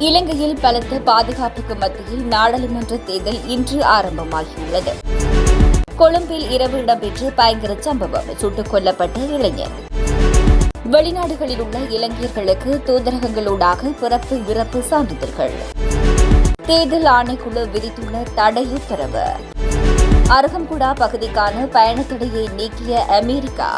இலங்கையில் பலத்த பாதுகாப்புக்கு மத்தியில் நாடாளுமன்ற தேர்தல் இன்று ஆரம்பமாகியுள்ளது. கொழும்பில் இரவு இடம்பெற்ற பயங்கர சம்பவம், சுட்டுக் கொல்லப்பட்ட இளைஞர். வெளிநாடுகளில் உள்ள இலங்கையர்களுக்கு தூதரகங்களூடாக பிறப்பு இறப்பு சான்றிதழ்கள். தேர்தல் ஆணைக்குழு விதித்துள்ள தடை உத்தரவு. அருகம்புடா பகுதிக்கான பயணத்தடையை நீக்கிய அமெரிக்கா.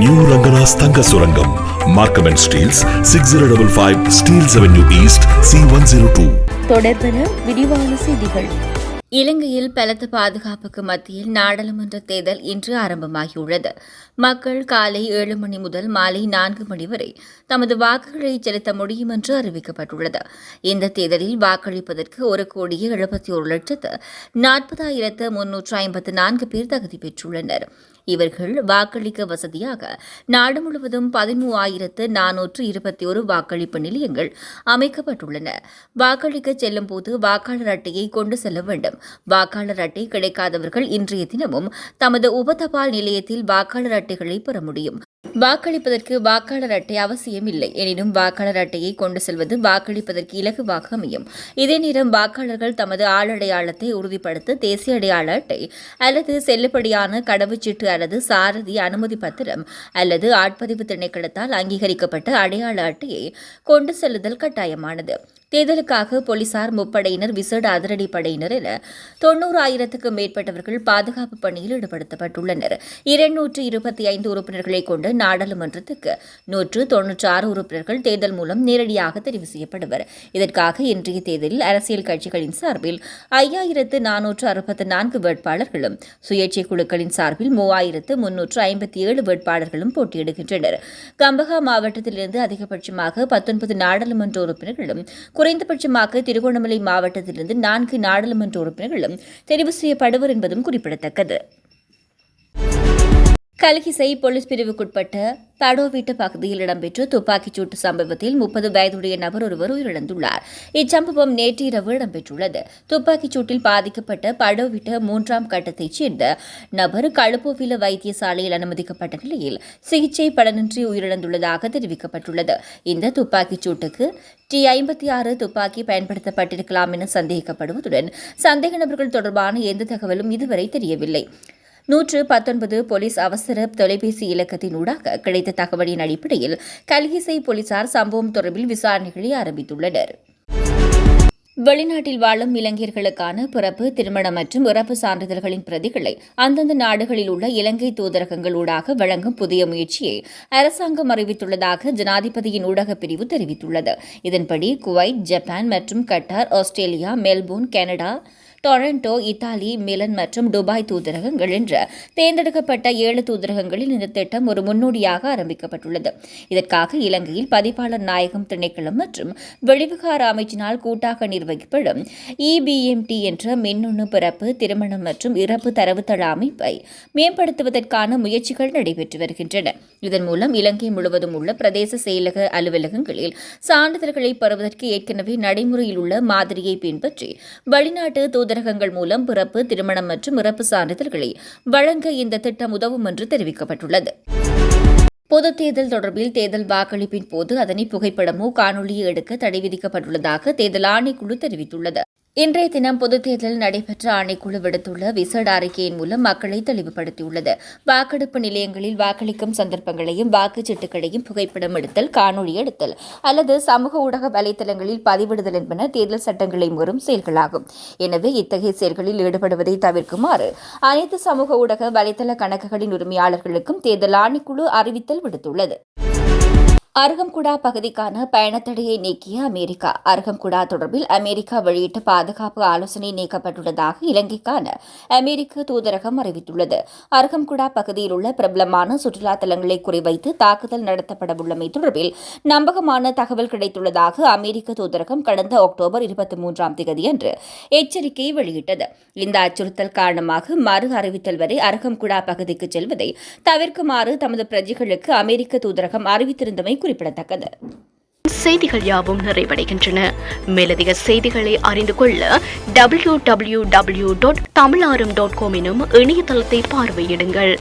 நியூ ரங்கராஸ் தங்க சுரங்கம், Markham and Steeles, 6055 Steeles Avenue East, C102. தொடர்பென விரிவான செய்திகள். இலங்கையில் பலத்த பாதுகாப்புக்கு மத்தியில் நாடாளுமன்ற தேர்தல் இன்று ஆரம்பமாகியுள்ளது. மக்கள் காலை 7 மணி முதல் மாலை 4 மணி வரை தமது வாக்குகளை செலுத்த முடியும் என்று அறிவிக்கப்பட்டுள்ளது. இந்த தேர்தலில் வாக்களிப்பதற்கு 1,71,40,354 பேர் தகுதி பெற்றுள்ளனர். இவர்கள் வாக்களிக்க வசதியாக நாடு முழுவதும் 13,421 வாக்களிப்பு நிலையங்கள் அமைக்கப்பட்டுள்ளன. வாக்களிக்க செல்லும் போது வாக்காளர் அட்டையை கொண்டு செல்ல வேண்டும். வாக்காளர் அட்டை கிடைக்காதவர்கள் இன்றைய தினமும் தமது உபதபால் நிலையத்தில் வாக்காளர் அட்டைகளை பெற முடியும். வாக்களிப்பதற்கு வாக்காளர் அட்டை அவசியமில்லை. எனினும் வாக்காளர் அட்டையை கொண்டு செல்வது வாக்களிப்பதற்கு இலகுவாக அமையும். இதே நேரம் வாக்காளர்கள் தமது ஆளடையாளத்தை உறுதிப்படுத்த தேசிய அடையாள அட்டை அல்லது செல்லுபடியான கடவுச்சீட்டு அல்லது சாரதி அனுமதி பத்திரம் அல்லது ஆட்பதிவு திணைக்களத்தால் அங்கீகரிக்கப்பட்ட அடையாள அட்டையை கொண்டு செல்லுதல் கட்டாயமானது. தேர்தலுக்காக போலீசார், முப்படையினர், விசேட அதிரடி படையினர் என 90,000க்கும் மேற்பட்டவர்கள் பாதுகாப்பு பணியில் ஈடுபடுத்தப்பட்டுள்ளனர். 225 உறுப்பினர்களை கொண்ட நாடாளுமன்றத்துக்கு 196 உறுப்பினர்கள் தேர்தல் மூலம் நேரடியாக தெரிவு செய்யப்படுவர். இதற்காக இன்றைய தேர்தலில் அரசியல் கட்சிகளின் சார்பில் 5,464 வேட்பாளர்களும், சுயேட்சை குழுக்களின் சார்பில் 3,357 வேட்பாளர்களும் போட்டியிடுகின்றனர். கம்பஹா மாவட்டத்திலிருந்து அதிகபட்சமாக 19 நாடாளுமன்ற உறுப்பினர்களும், குறைந்தபட்சமாக திருகோணமலை மாவட்டத்திலிருந்து 4 நாடாளுமன்ற உறுப்பினர்களும் தெரிவு செய்யப்படுவர் என்பதும் குறிப்பிடத்தக்கது. கல்கிசை போலீஸ் பிரிவுக்குட்பட்ட படோவிட்ட பகுதியில் இடம்பெற்ற துப்பாக்கிச் சூட்டு சம்பவத்தில் 30 வயதுடைய நபர் ஒருவர் உயிரிழந்துள்ளார். இச்சம்பவம் நேற்று இரவு இடம்பெற்றுள்ளது. துப்பாக்கிச் சூட்டில் பாதிக்கப்பட்ட படோவிட்ட 3ஆம் கட்டத்தைச் சேர்ந்த நபர் களுப்போவில வைத்தியசாலையில் அனுமதிக்கப்பட்ட நிலையில் சிகிச்சை பலனின்றி உயிரிழந்துள்ளதாக தெரிவிக்கப்பட்டுள்ளது. இந்த துப்பாக்கிச் சூட்டுக்கு T56 துப்பாக்கி பயன்படுத்தப்பட்டிருக்கலாம் என சந்தேகிக்கப்படுவதுடன் சந்தேக நபர்கள் தொடர்பான எந்த தகவலும் இதுவரை தெரியவில்லை. 119 போலீஸ் அவசர தொலைபேசி இலக்கத்தினூடாக கிடைத்த தகவலின் அடிப்படையில் கல்கிசை போலீசார் சம்பவம் தொடர்பில் விசாரணைகளை ஆரம்பித்துள்ளனர். வெளிநாட்டில் வாழும் இலங்கையர்களுக்கான பிறப்பு, திருமணம் மற்றும் இறப்பு சான்றிதழ்களின் பிரதிகளை அந்தந்த நாடுகளில் உள்ள இலங்கை தூதரகங்களூடாக வழங்கும் புதிய முயற்சியை அரசாங்கம் அறிவித்துள்ளதாக ஜனாதிபதியின் ஊடகப் பிரிவு தெரிவித்துள்ளது. இதன்படி குவைத், ஜப்பான் மற்றும் Qatar, Australia, Melbourne, Canada, Toronto, Italy, Milan மற்றும் துபாய் தூதரகங்கள் என்ற தேர்ந்தெடுக்கப்பட்ட 7 தூதரகங்களில் இந்த திட்டம் ஒரு முன்னோடியாக ஆரம்பிக்கப்பட்டுள்ளது. இதற்காக இலங்கையில் பதிப்பாளர் நாயகம் திணைக்களம் மற்றும் வெளிவிகார அமைச்சினால் கூட்டாக நிர்வகிக்கப்படும் EBMT என்ற மின்னணு பிறப்பு, திருமணம் மற்றும் இறப்பு தரவுத்தள அமைப்பை மேம்படுத்துவதற்கான முயற்சிகள் நடைபெற்று வருகின்றன. இதன் மூலம் இலங்கை முழுவதும் உள்ள பிரதேச செயலக அலுவலகங்களில் சான்றிதழ்களை பெறுவதற்கு ஏற்கனவே நடைமுறையில் உள்ள மாதிரியை பின்பற்றி வெளிநாட்டு தூதரகங்கள் மூலம் பிறப்பு, திருமணம் மற்றும் இறப்பு சான்றிதழ்களை வழங்க இந்த திட்டம் உதவும் என்று தெரிவிக்கப்பட்டுள்ளது. பொதுத் தேர்தல் தொடர்பில் தேர்தல் வாக்களிப்பின் போது அதனை புகைப்படமோ காணொலியோ எடுக்க தடை விதிக்கப்பட்டுள்ளதாக தேர்தல் ஆணைக்குழு தெரிவித்துள்ளது. இன்றைய தினம் பொதுத் தேர்தல் நடைபெற்ற ஆணைக்குழு விடுத்துள்ள விசேட அறிக்கையின் மூலம் மக்களை தெளிவுபடுத்தியுள்ளது. வாக்கெடுப்பு நிலையங்களில் வாக்களிக்கும் சந்தர்ப்பங்களையும் வாக்குச்சீட்டுகளையும் புகைப்படம் எடுத்தல், காணொலி எடுத்தல் அல்லது சமூக ஊடக வலைதளங்களில் பதிவிடுதல் என்பன தேர்தல் சட்டங்களை மீறும் செயல்களாகும். எனவே இத்தகைய செயல்களில் ஈடுபடுவதை தவிர்க்குமாறு அனைத்து சமூக ஊடக வலைதள கணக்குகளின் உரிமையாளர்களுக்கும் தேர்தல் ஆணைக்குழு அறிவித்தல் விடுத்துள்ளது. அருகம்புடா பகுதிக்கான பயணத்தடையை நீக்கிய அமெரிக்கா. அருகம்புடா தொடர்பில் அமெரிக்கா வெளியிட்ட பாதுகாப்பு ஆலோசனை நீக்கப்பட்டுள்ளதாக இலங்கைக்கான அமெரிக்க தூதரகம் அறிவித்துள்ளது. அருகம்புடா பகுதியில் உள்ள பிரபலமான சுற்றுலா தலங்களை குறிவைத்து தாக்குதல் நடத்தப்படவுள்ளமை தொடர்பில் நம்பகமான தகவல் கிடைத்துள்ளதாக அமெரிக்க தூதரகம் கடந்த அக்டோபர் 23ஆம் தேதியன்று எச்சரிக்கை வெளியிட்டது. இந்த அச்சுறுத்தல் காரணமாக மறு அறிவித்தல் வரை அருகம்புடா பகுதிக்கு செல்வதை தவிர்க்குமாறு தமது பிரஜைகளுக்கு அமெரிக்க தூதரகம் அறிவித்திருந்தமை குறிப்பிடத்தக்கது. செய்திகள் யாவும் நிறைவடைகின்றன. மேலதிக செய்திகளை அறிந்து கொள்ள www.tamilaram.com எனும் இணையதளத்தை பார்வையிடுங்கள்.